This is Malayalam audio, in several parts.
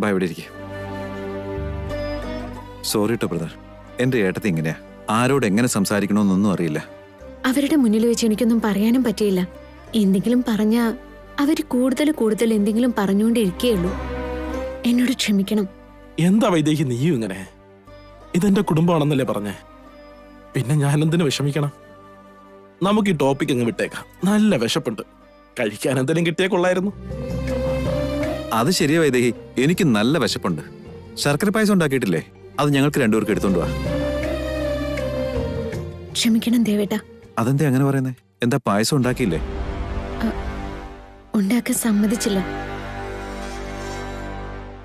ബാ, ഇവിടെ ഇരിക്കെ. സോറി ട്ടോ ബ്രദർ, എന്റെ ഏട്ടത്തി ഇങ്ങനെയാ. ആരോട് എങ്ങനെ സംസാരിക്കണമെന്നൊന്നും അറിയില്ല. അവരുടെ മുന്നിൽ വെച്ച് എനിക്കൊന്നും പറയാനും പറ്റിയില്ല. എന്തെങ്കിലും പറഞ്ഞാ അവര് കൂടുതൽ എന്തെങ്കിലും പറഞ്ഞുകൊണ്ടിരിക്കുകയുള്ളൂ. എന്നോട് ക്ഷമിക്കണം. എന്താ വൈദേഹി നീയും ഇങ്ങനെ? ഇതെന്റെ കുടുംബമാണെന്നല്ലേ പറഞ്ഞേ? പിന്നെ ഞാൻ എന്തിനു വിഷമിക്കണം? നമുക്ക് ഈ ടോപ്പിക് അങ്ങ് വിട്ടേക്കാം. നല്ല വിശപ്പുണ്ട്, കഴിക്കാൻ എന്തെങ്കിലും കിട്ടിയാൽ കൊള്ളായിരുന്നു. അത് ശരിയാ വൈദേഹി, എനിക്ക് നല്ല വിശപ്പുണ്ട്. ശർക്കര പായസം ഉണ്ടാക്കിയിട്ടില്ലേ? അത് ഞങ്ങൾക്ക് രണ്ടുപേർക്ക് എടുത്തോണ്ട് വാ. ക്ഷമിക്കണം ദേവേട്ടാ. അതെന്താ അങ്ങനെ പറയുന്നേ? എന്താ പായസം ഉണ്ടാക്കിയില്ലേ? ഉണ്ടാക്കാൻ സമ്മതിച്ചില്ല.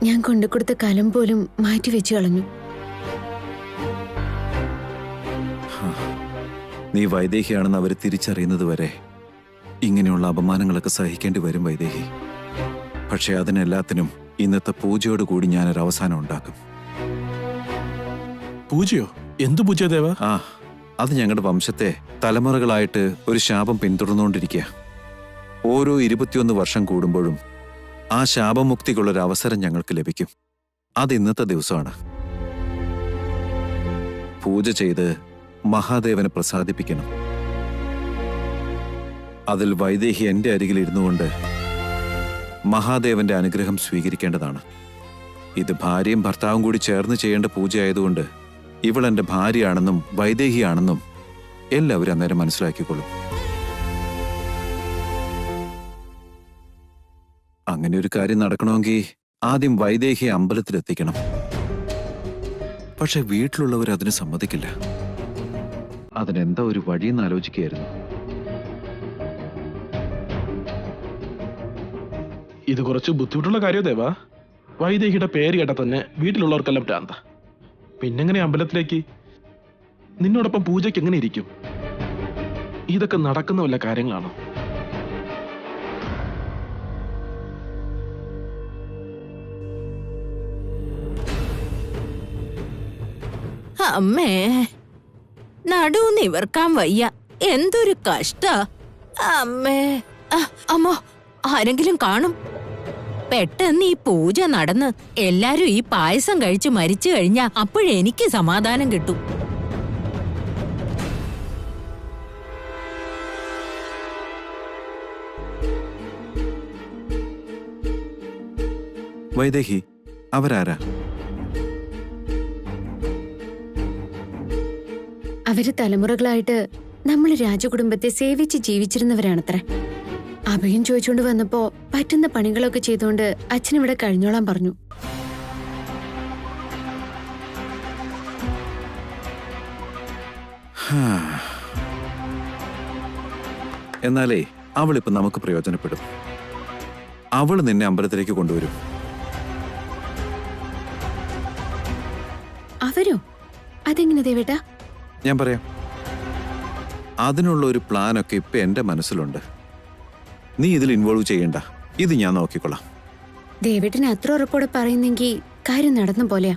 ഞാൻ കൊണ്ടുകൊടുത്ത കലം പോലും മാറ്റി വെച്ചു കളഞ്ഞു. നീ വൈദേഹിയാണെന്ന് അവർ തിരിച്ചറിയുന്നത് വരെ ഇങ്ങനെയുള്ള അപമാനങ്ങളൊക്കെ സഹിക്കേണ്ടി വരും വൈദേഹി. പക്ഷെ അതിനെല്ലാത്തിനും ഇന്നത്തെ പൂജയോട് കൂടി ഞാനൊരു അവസാനം ഉണ്ടാക്കും. പൂജയോ? എന്തു പൂജ ദേവ? അത് ഞങ്ങളുടെ വംശത്തെ തലമുറകളായിട്ട് ഒരു ശാപം പിന്തുടർന്നുകൊണ്ടിരിക്കുക. ഓരോ 21 വർഷം കൂടുമ്പോഴും ആ ശാപമുക്തിക്കുള്ളൊരു അവസരം ഞങ്ങൾക്ക് ലഭിക്കും. അത് ഇന്നത്തെ ദിവസമാണ്. പൂജ ചെയ്ത് മഹാദേവനെ പ്രസാദിപ്പിക്കണം. അതിൽ വൈദേഹി എന്റെ അരികിൽ ഇരുന്നു കൊണ്ട് മഹാദേവന്റെ അനുഗ്രഹം സ്വീകരിക്കേണ്ടതാണ്. ഇത് ഭാര്യയും ഭർത്താവും കൂടി ചേർന്ന് ചെയ്യേണ്ട പൂജയായതുകൊണ്ട് ഇവൾ എന്റെ ഭാര്യയാണെന്നും വൈദേഹിയാണെന്നും എല്ലാവരും അന്നേരം മനസ്സിലാക്കിക്കൊള്ളും. അങ്ങനെ ഒരു കാര്യം നടക്കണമെങ്കിൽ ആദ്യം വൈദേഹിയെ അമ്പലത്തിലെത്തിക്കണം. പക്ഷെ വീട്ടിലുള്ളവർ അതിന് സമ്മതിക്കില്ല. അതിനെന്താ ഒരു വഴിയെന്ന് ആലോചിക്കുകയായിരുന്നു. ഇത് കുറച്ച് ബുദ്ധിമുട്ടുള്ള കാര്യം ദേവ. വൈദേഹിയുടെ പേര് കേട്ടാ തന്നെ വീട്ടിലുള്ളവർക്കെല്ലാം ഭ്രാന്ത. പിന്നെങ്ങനെ അമ്പലത്തിലേക്ക്? നിന്നോടൊപ്പം പൂജയ്ക്ക് എങ്ങനെ ഇരിക്കും? ഇതൊക്കെ നടക്കുന്ന വല്ല കാര്യങ്ങളാണോ? അമ്മേ, നടു നിവർക്കാൻ വയ്യ. എന്തൊരു കഷ്ട അമ്മേ. അമ്മോ, ആരെങ്കിലും കാണും. പെട്ടെന്ന് ഈ പൂജ നടന്ന് എല്ലാരും ഈ പായസം കഴിച്ച് മരിച്ചു കഴിഞ്ഞാ അപ്പോഴെനിക്ക് സമാധാനം കിട്ടും. വൈദേഹി, അവരാരാ? അവര് തലമുറകളായിട്ട് നമ്മൾ രാജകുടുംബത്തെ സേവിച്ച് ജീവിച്ചിരുന്നവരാണത്രേ. അഭയം ചോദിച്ചുകൊണ്ട് വന്നപ്പോ പറ്റുന്ന പണികളൊക്കെ ചെയ്തുകൊണ്ട് അച്ഛനിവിടെ കഴിഞ്ഞോളാൻ പറഞ്ഞു. എന്നാലേ അവളിപ്പോ നമുക്ക് പ്രയോജനപ്പെടും. അവള് നിന്നെ അമ്പലത്തിലേക്ക് കൊണ്ടുവരും. അവരോ? അതെങ്ങനെ ദേവേട്ടാ? ഞാൻ പറയാം. അതിനുള്ള ഒരു പ്ലാനൊക്കെ ഇപ്പൊ എന്റെ മനസ്സിലുണ്ട്. നീ ഇതിൽ ഇൻവോൾവ് ചെയ്യണ്ട. ഇത് ഞാൻ നോക്കിക്കൊള്ളാം. ദേവേട്ടന് അത്ര ഉറപ്പോടെ പറയുന്നെങ്കിൽ കാര്യം നടന്ന പോലെയാ.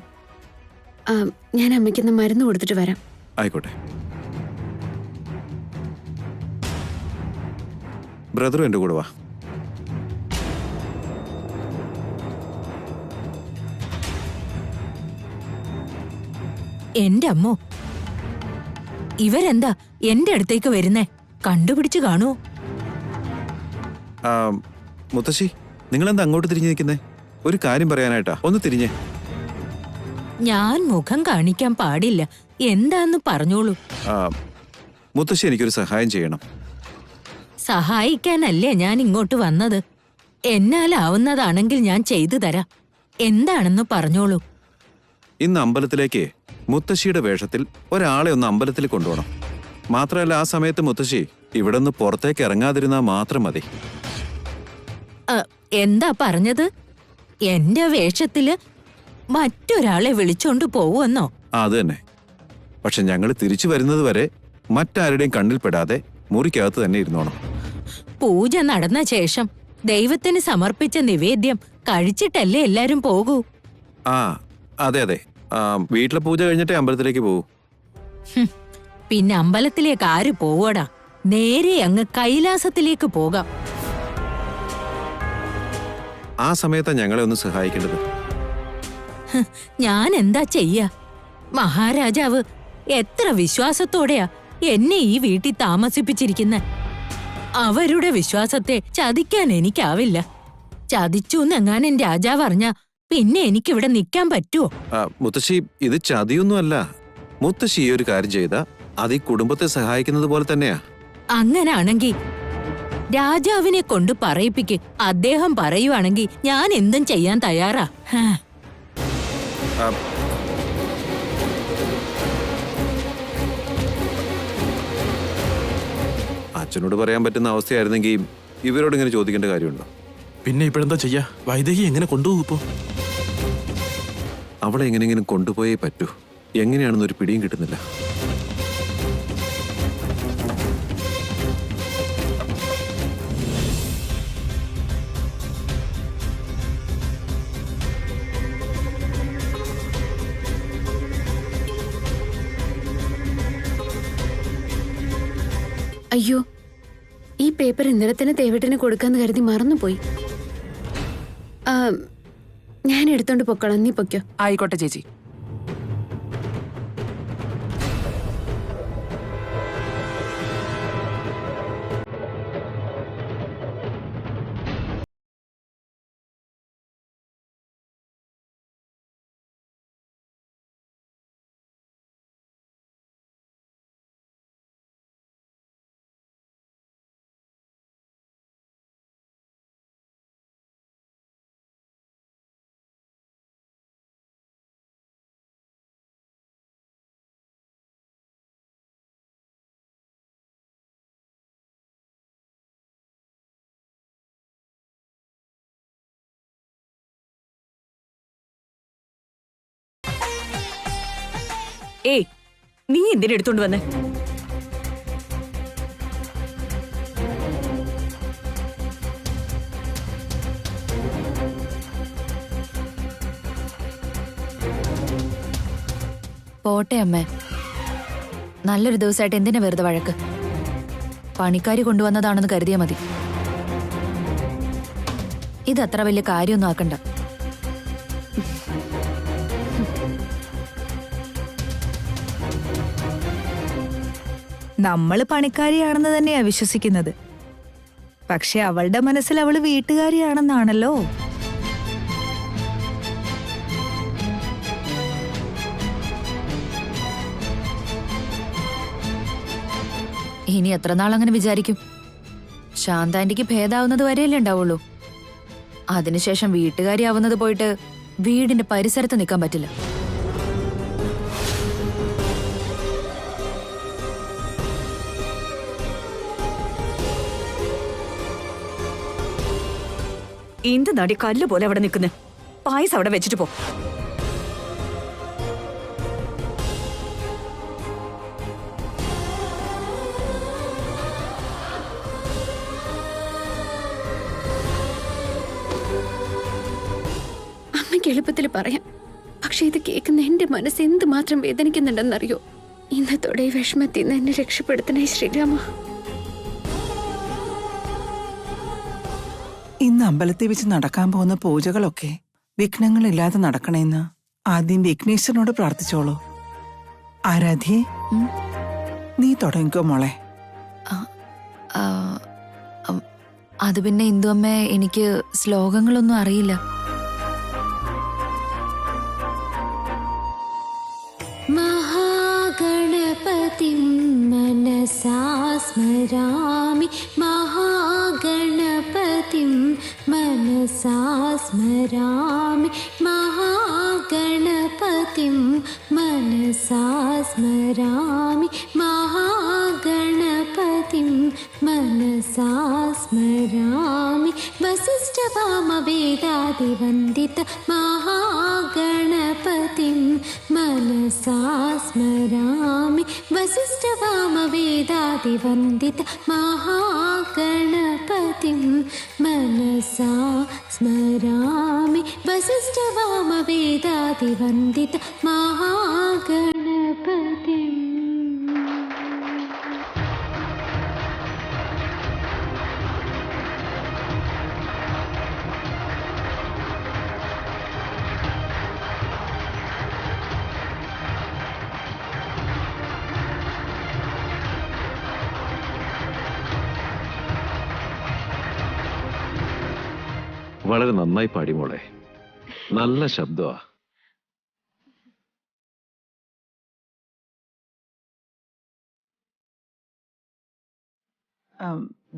ഞാൻ അമ്മയ്ക്കൊന്ന് മരുന്ന് കൊടുത്തിട്ട് വരാം. ആയിക്കോട്ടെ. ബ്രദറും എന്റെ കൂടെ വാ. എന്റെ അമ്മോ, ഇവരെന്താ എന്റെ അടുത്തേക്ക് വരുന്നേ? കണ്ടുപിടിച്ചു കാണൂ. മുത്തശ്ശി, നിങ്ങളെന്താ അങ്ങോട്ട് തിരിഞ്ഞു നിൽക്കുന്നേ? ഒരു കാര്യം പറയാനായിട്ടാ. ഒന്ന് തിരിഞ്ഞേ. ഞാൻ മുഖം കാണിക്കാൻ പാടില്ല. എന്താന്ന് പറഞ്ഞോളൂ. മുത്തശ്ശി, എനിക്കൊരു സഹായം ചെയ്യണം. സഹായിക്കാനല്ലേ ഞാൻ ഇങ്ങോട്ട് വന്നത്. എന്നാലാവുന്നതാണെങ്കിൽ ഞാൻ ചെയ്തു തരാം. എന്താണെന്ന് പറഞ്ഞോളൂ. ഇന്ന് അമ്പലത്തിലേക്ക് മുത്തശ്ശിയുടെ വേഷത്തിൽ ഒരാളെ ഒന്ന് അമ്പലത്തിൽ കൊണ്ടുപോകണം. മാത്രമല്ല, ആ സമയത്ത് മുത്തശ്ശി ഇവിടെ നിന്ന് പുറത്തേക്ക് ഇറങ്ങാതിരുന്നാ മാത്രം മതി. എന്താ പറഞ്ഞത്? എന്റെ വേഷത്തില് മറ്റൊരാളെ വിളിച്ചോണ്ട് പോവുമെന്നോ? അത് തന്നെ. പക്ഷെ ഞങ്ങൾ തിരിച്ചു വരുന്നത് വരെ മറ്റാരുടെയും കണ്ണിൽപ്പെടാതെ മുറിക്കകത്ത് തന്നെ ഇരുന്നോണം. പൂജ നടന്ന ശേഷം ദൈവത്തിന് സമർപ്പിച്ച നിവേദ്യം കഴിച്ചിട്ടല്ലേ എല്ലാരും പോകൂ. അതെ അതെ. വീട്ടിലെ പൂജ കഴിഞ്ഞിട്ടേ അമ്പലത്തിലേക്ക് പോകൂ. പിന്നെ അമ്പലത്തിലേക്ക് ആര് പോവടാ? നേരെ അങ്ങ് കൈലാസത്തിലേക്ക് പോകാം. ആ സമയത്താ ഞങ്ങളെ ഒന്ന് സഹായിക്കേണ്ടത്. ഞാൻ എന്താ ചെയ്യാ? മഹാരാജാവ് എത്ര വിശ്വാസത്തോടെയാ എന്നെ ഈ വീട്ടിൽ താമസിപ്പിച്ചിരിക്കുന്നെ. അവരുടെ വിശ്വാസത്തെ ചതിക്കാൻ എനിക്കാവില്ല. ചതിച്ചു എന്നെങ്ങാനും രാജാവ് അറിഞ്ഞ പിന്നെ എനിക്കിവിടെ നിൽക്കാൻ പറ്റുമോ? മുത്തശ്ശി, ഇത് ചതിയൊന്നുമല്ല. മുത്തശ്ശി ഈ ഒരു കാര്യം ചെയ്ത അത് ഈ കുടുംബത്തെ സഹായിക്കുന്നത് പോലെ തന്നെയാ. അങ്ങനാണെങ്കി രാജാവിനെ കൊണ്ട് പറയിപ്പിക്ക്. അദ്ദേഹം പറയുവാണെങ്കി ഞാൻ എന്തും ചെയ്യാൻ തയ്യാറാ. ആ, അച്ഛനോട് പറയാൻ പറ്റുന്ന അവസ്ഥയായിരുന്നെങ്കിൽ ഇവരോട് ഇങ്ങനെ ചോദിക്കേണ്ട കാര്യമുണ്ടോ? പിന്നെ ഇപ്പോഴെന്താ ചെയ്യാ? വൈദേഹി എങ്ങനെ കൊണ്ടുപോകും ഇപ്പോ? അവളെ എങ്ങനെയെങ്കിലും കൊണ്ടുപോയേ പറ്റൂ. എങ്ങനെയാണെന്നൊരു പിടിയും കിട്ടുന്നില്ല. അയ്യോ, ഈ പേപ്പർ ഇന്നലെ തന്നെ ദേവേട്ടന് കൊടുക്കാന്ന് കരുതി മറന്നുപോയി. ഞാൻ എടുത്തോണ്ട് പൊക്കോളാം, നീ പൊക്കോ. ആയിക്കോട്ടെ ചേച്ചി. ഏയ്, നീ എന്തിനാ എടുത്തോണ്ട് വന്നേ? പോട്ടെ അമ്മേ, നല്ലൊരു ദിവസമായിട്ട് എന്തിനാ വെറുതെ വഴക്ക്? പണിക്കാരി കൊണ്ടുവന്നതാണെന്ന് കരുതിയാ മതി. ഇതത്ര വലിയ കാര്യമൊന്നും ആക്കണ്ട. നമ്മള് പണിക്കാരിയാണെന്ന് തന്നെയാ വിശ്വസിക്കുന്നത്. പക്ഷെ അവളുടെ മനസ്സിൽ അവള് വീട്ടുകാരിയാണെന്നാണല്ലോ. ഇനി എത്ര നാൾ അങ്ങനെ വിചാരിക്കും? ശാന്താന്റിക്ക് ഭേദാവുന്നത് വരെയല്ലേ ഉണ്ടാവുള്ളൂ. അതിനുശേഷം വീട്ടുകാരിയാവുന്നത് പോയിട്ട് വീടിന്റെ പരിസരത്ത് നിൽക്കാൻ പറ്റില്ല. എന്ത് നടി കല്ല് പോലെ അവിടെ നിൽക്കുന്നേ? പായസം അവിടെ വെച്ചിട്ട് പോ. അമ്മയ്ക്ക് എളുപ്പത്തിൽ പറയാം, പക്ഷെ ഇത് കേൾക്കുന്ന എന്റെ മനസ്സ് എന്തുമാത്രം വേദനിക്കുന്നുണ്ടെന്നറിയോ? ഇന്നത്തോടെ ഈ വിഷമത്തിൽ നിന്ന് എന്നെ രക്ഷപ്പെടുത്തണേ ശ്രീരാമ. ഇന്ന് അമ്പലത്തിൽ വെച്ച് നടക്കാൻ പോകുന്ന പൂജകളൊക്കെ വിഘ്നങ്ങളില്ലാതെ നടക്കണേന്ന് ആദ്യം വിഘ്നേശ്വരനോട് പ്രാർത്ഥിച്ചോളൂ. ആരാധ്യേ, നീ തുടങ്ങിക്കോ മോളെ. അത് പിന്നെ ഇന്ദു അമ്മ, എനിക്ക് ശ്ലോകങ്ങളൊന്നും അറിയില്ല. മഹാഗണപതിം മനസാ സ്മരാമി, മഹാഗണപതിം മനസാ സ്മരാമി, മഹാഗണപതിം മനസാ സ്മരാമി, മഹാഗണപതിം മനസാ സ്മരാമി, വസിഷ്ഠവാമവേദാദിവന്ദിത മഹാഗണപതിം മനസാ സ്മരാമി, വസിഷ്ഠവാമവേദാദിവന്ദിത മഹാഗണപതിം മനസാ സ്മരാമി, വസിഷ്ഠവാമവേദാദിവന്ദിത മഹാഗണപതിം. വളരെ നന്നായി പാടി മോളെ. നല്ല ശബ്ദമാ.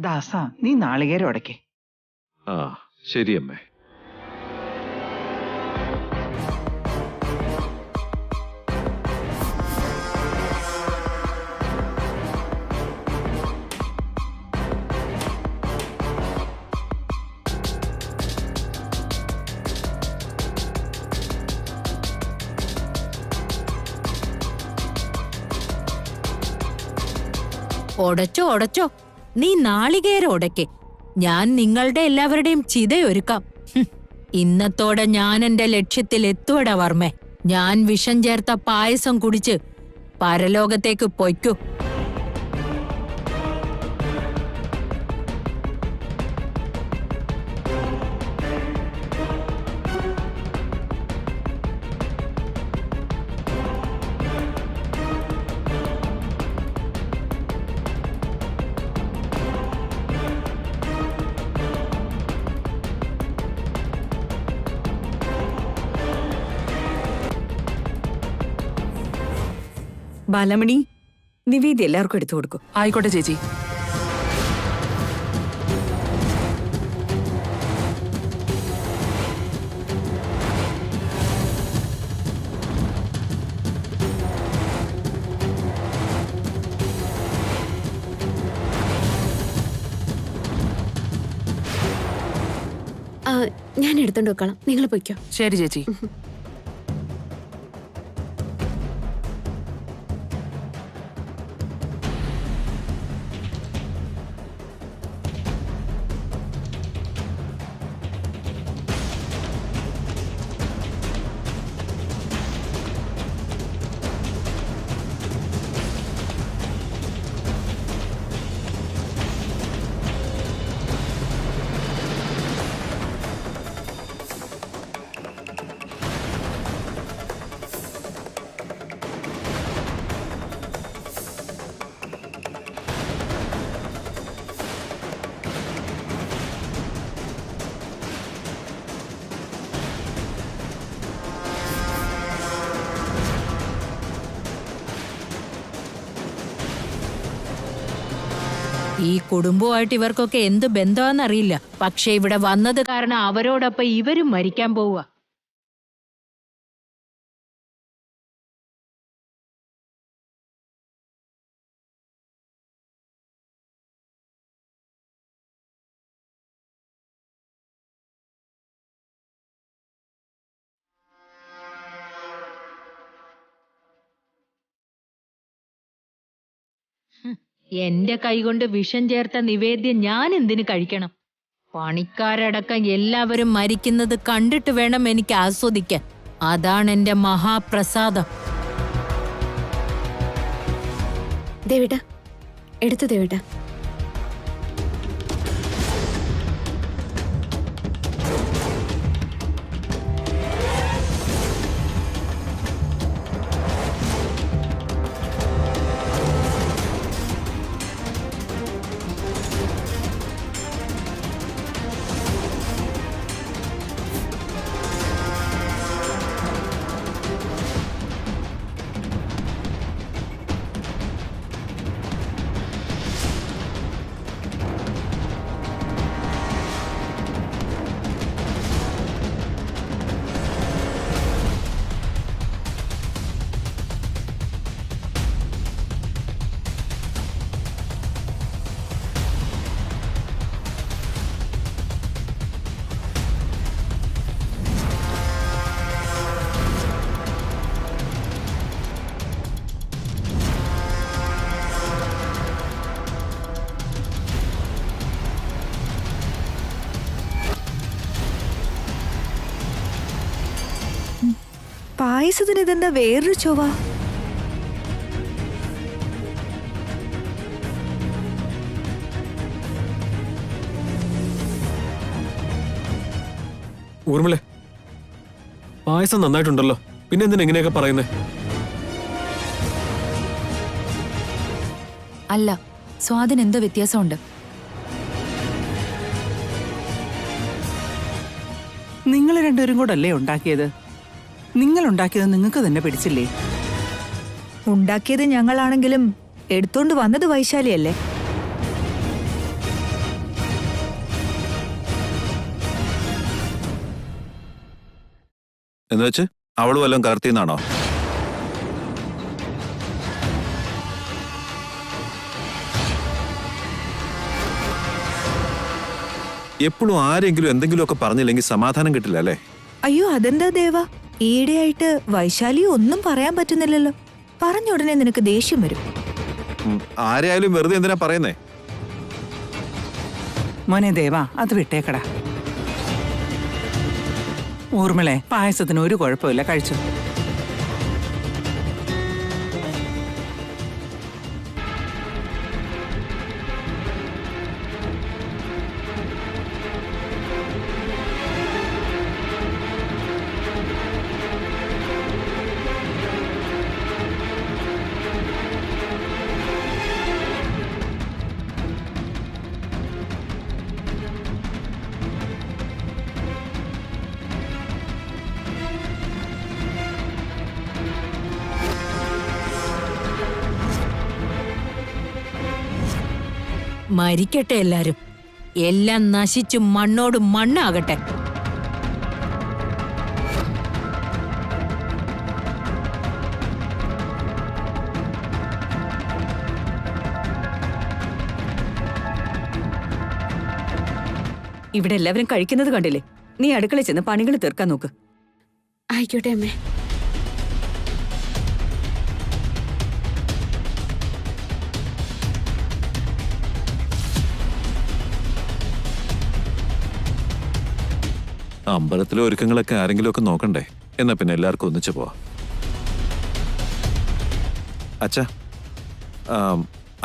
ദാസ, നീ നാളികേരം ഉടക്കേ. ആ ശരി അമ്മേ. ഒടച്ചോ നീ നാളികേരം ഉടയ്ക്ക്. ഞാൻ നിങ്ങളുടെ എല്ലാവരുടെയും ചിതയൊരുക്കാം. ഇന്നത്തോടെ ഞാൻ എന്റെ ലക്ഷ്യത്തിൽ എത്തുവട വർമ്മേ. ഞാൻ വിഷം ചേർത്ത പായസം കുടിച്ച് പരലോകത്തേക്ക് പൊയ്ക്കൂ. ബാലമണി, നിവേദ്യം എല്ലാവർക്കും എടുത്തു കൊടുക്കും. ആയിക്കോട്ടെ ചേച്ചി. ഞാൻ എടുത്തോണ്ട് വെക്കണം, നിങ്ങൾ പൊയ്ക്കോ. ശരി ചേച്ചി. ഈ കുടുംബമായിട്ട് ഇവർക്കൊക്കെ എന്ത് ബന്ധമാണെന്നറിയില്ല. പക്ഷെ ഇവിടെ വന്നത് കാരണം അവരോടൊപ്പം ഇവരും മരിക്കാൻ പോവുക. എന്റെ കൈകൊണ്ട് വിഷം ചേർത്ത നിവേദ്യം ഞാൻ എന്തിനു കഴിക്കണം? പണിക്കാരടക്കം എല്ലാവരും മരിക്കുന്നത് കണ്ടിട്ട് വേണം എനിക്ക് ആസ്വദിക്കാൻ. അതാണ് എന്റെ മഹാപ്രസാദം. ദേവേട്ടാ, എടുത്തു ദേവേട്ടാ. പായസത്തിന് ഇതെന്താ വേറൊരു ചൊവ്വ? ഊർമിളെ, പായസം നന്നായിട്ടുണ്ടല്ലോ, പിന്നെ എന്തിനാ എങ്ങനെയൊക്കെ പറയുന്നേ? അല്ല, സ്വാദിന് എന്തോ വ്യത്യാസമുണ്ട്. നിങ്ങൾ രണ്ടുപേരും കൂടെ അല്ലേ ഉണ്ടാക്കിയത്? നിങ്ങൾ ഉണ്ടാക്കിയത് നിങ്ങൾക്ക് തന്നെ പിടിച്ചില്ലേ? ഉണ്ടാക്കിയത് ഞങ്ങളാണെങ്കിലും എടുത്തോണ്ട് വന്നത് വൈശാലിയല്ലേ? എന്ന് വെച്ച് അവള് വല്ലതും കലർത്തിയെന്നാണോ? എപ്പോഴും ആരെങ്കിലും എന്തെങ്കിലുമൊക്കെ പറഞ്ഞില്ലെങ്കിൽ സമാധാനം കിട്ടില്ല അല്ലേ? അയ്യോ അതെന്താ ദേവ, ഈയിടെയായിട്ട് വൈശാലി ഒന്നും പറയാൻ പറ്റുന്നില്ലല്ലോ. പറഞ്ഞ ഉടനെ നിനക്ക് ദേഷ്യം വരും. ആരെയായാലും വെറുതെ എന്തിനാ പറയുന്നേ? മോനെ ദേവാ, അത് വിട്ടേക്കടാ. ഊർമിളെ, പായസത്തിന് ഒരു കുഴപ്പമില്ല, കഴിച്ചു. മരിക്കട്ടെ എല്ലാരും. എല്ലാം നശിച്ചു മണ്ണോട് മണ്ണാകട്ടെ. ഇവിടെ എല്ലാവരും കഴിക്കുന്നത് കണ്ടില്ലേ? നീ അടുക്കളയിൽ ചെന്ന് പണികൾ തീർക്കാൻ നോക്ക്. ആയിക്കോട്ടെ അമ്മേ. അമ്പലത്തിലെ ഒരുക്കങ്ങളൊക്കെ ആരെങ്കിലും ഒക്കെ നോക്കണ്ടേ? എന്നാ പിന്നെ എല്ലാവർക്കും ഒന്നിച്ചു പോവാം. അച്ഛാ,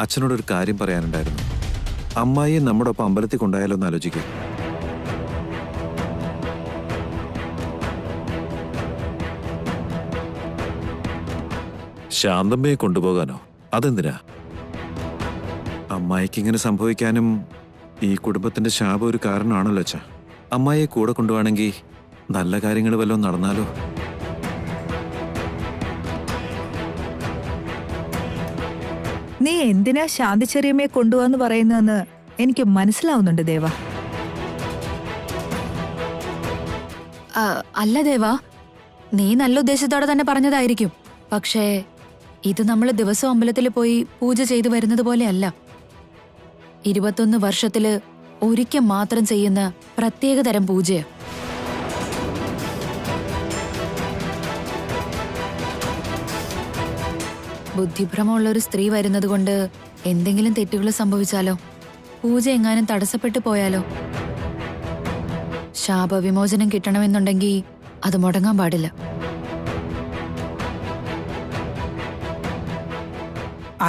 അച്ഛനോടൊരു കാര്യം പറയാനുണ്ടായിരുന്നു. അമ്മായിയെ നമ്മുടെ ഒപ്പം അമ്പലത്തിൽ കൊണ്ടായാലോ എന്ന് ആലോചിക്കും. ശാന്തമ്മയെ കൊണ്ടുപോകാനോ? അതെന്തിനാ? അമ്മായിക്ക് ഇങ്ങനെ സംഭവിക്കാനും ഈ കുടുംബത്തിന്റെ ശാപം ഒരു കാരണമാണല്ലോ അച്ഛാ. അമ്മായിയെ കൂടെ കൊണ്ടുപോവാണെങ്കിൽ നല്ല കാര്യങ്ങൾ വല്ലതും നടന്നാലോ? നീ എന്തിനാ ശാന്തി ചെറിയമ്മയെ കൊണ്ടുപോവാന്ന് പറയുന്നതെന്ന് എനിക്ക് മനസ്സിലാവുന്നുണ്ട് ദേവ. അല്ല ദേവാ, നീ നല്ല ഉദ്ദേശത്തോടെ തന്നെ പറഞ്ഞതായിരിക്കും. പക്ഷേ ഇത് നമ്മൾ ദിവസവും അമ്പലത്തിൽ പോയി പൂജ ചെയ്തു വരുന്നത് പോലെയല്ല. 21 വർഷത്തില് ഒരിക്കൽ മാത്രം ചെയ്യുന്ന പ്രത്യേകതരം പൂജയാ. ബുദ്ധിഭ്രമമുള്ള ഒരു സ്ത്രീ വരുന്നത് കൊണ്ട് എന്തെങ്കിലും തെറ്റുകൾ സംഭവിച്ചാലോ? പൂജ എങ്ങാനും തടസ്സപ്പെട്ടു പോയാലോ? ശാപവിമോചനം കിട്ടണമെന്നുണ്ടെങ്കിൽ അത് മുടങ്ങാൻ പാടില്ല.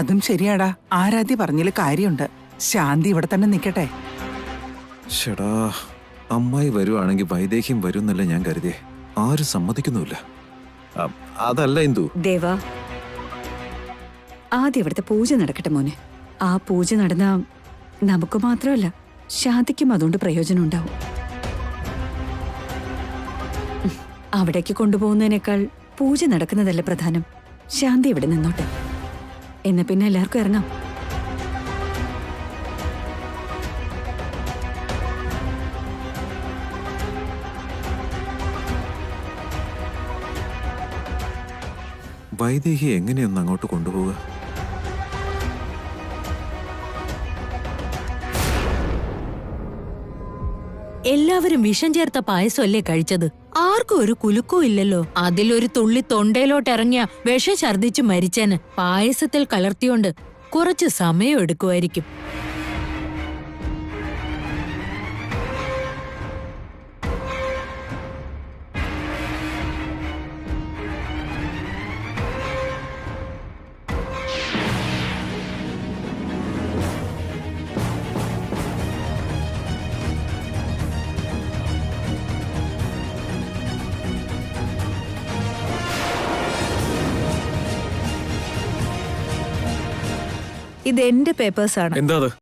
അതും ശരിയാടാ. ആരാധ്യ പറഞ്ഞതിൽ കാര്യമുണ്ട്. ശാന്തി ഇവിടെ തന്നെ നിൽക്കട്ടെ. ഷടാ, അമ്മായി വരുവാണെങ്കിൽ വൈദേഹ്യം വരുന്നല്ല ഞാൻ കരുതിയേ. ആരും സമ്മതിക്കുന്നുമില്ല. അതല്ല ഇന്ദു. ദേവാ, ആദ്യം ഇവിടുത്തെ പൂജ നടക്കട്ടെ മോനെ. ആ പൂജ നടന്ന നമുക്ക് മാത്രമല്ല, ശാന്തിക്കും അതുകൊണ്ട് പ്രയോജനം ഉണ്ടാവും. അവിടേക്ക് കൊണ്ടുപോകുന്നതിനേക്കാൾ പൂജ നടക്കുന്നതല്ല പ്രധാനം. ശാന്തി ഇവിടെ നിന്നോട്ടെ. എന്നാ പിന്നെ എല്ലാവർക്കും ഇറങ്ങാം. വൈദേഹി എങ്ങനെയൊന്ന് അങ്ങോട്ട് കൊണ്ടുപോവുക? എല്ലാവരും വിഷം ചേർത്ത പായസമല്ലേ കഴിച്ചത്? ആർക്കും ഒരു കുലുക്കവും ഇല്ലല്ലോ. അതിലൊരു തുള്ളി തൊണ്ടയിലോട്ട് ഇറങ്ങിയ വിഷം ഛർദിച്ചു മരിച്ചേന്. പായസത്തിൽ കലർത്തിയോണ്ട് കുറച്ച് സമയം എടുക്കുമായിരിക്കും. ഇത് എന്റെ പേപ്പേഴ്സാണ്. എന്താ അത്?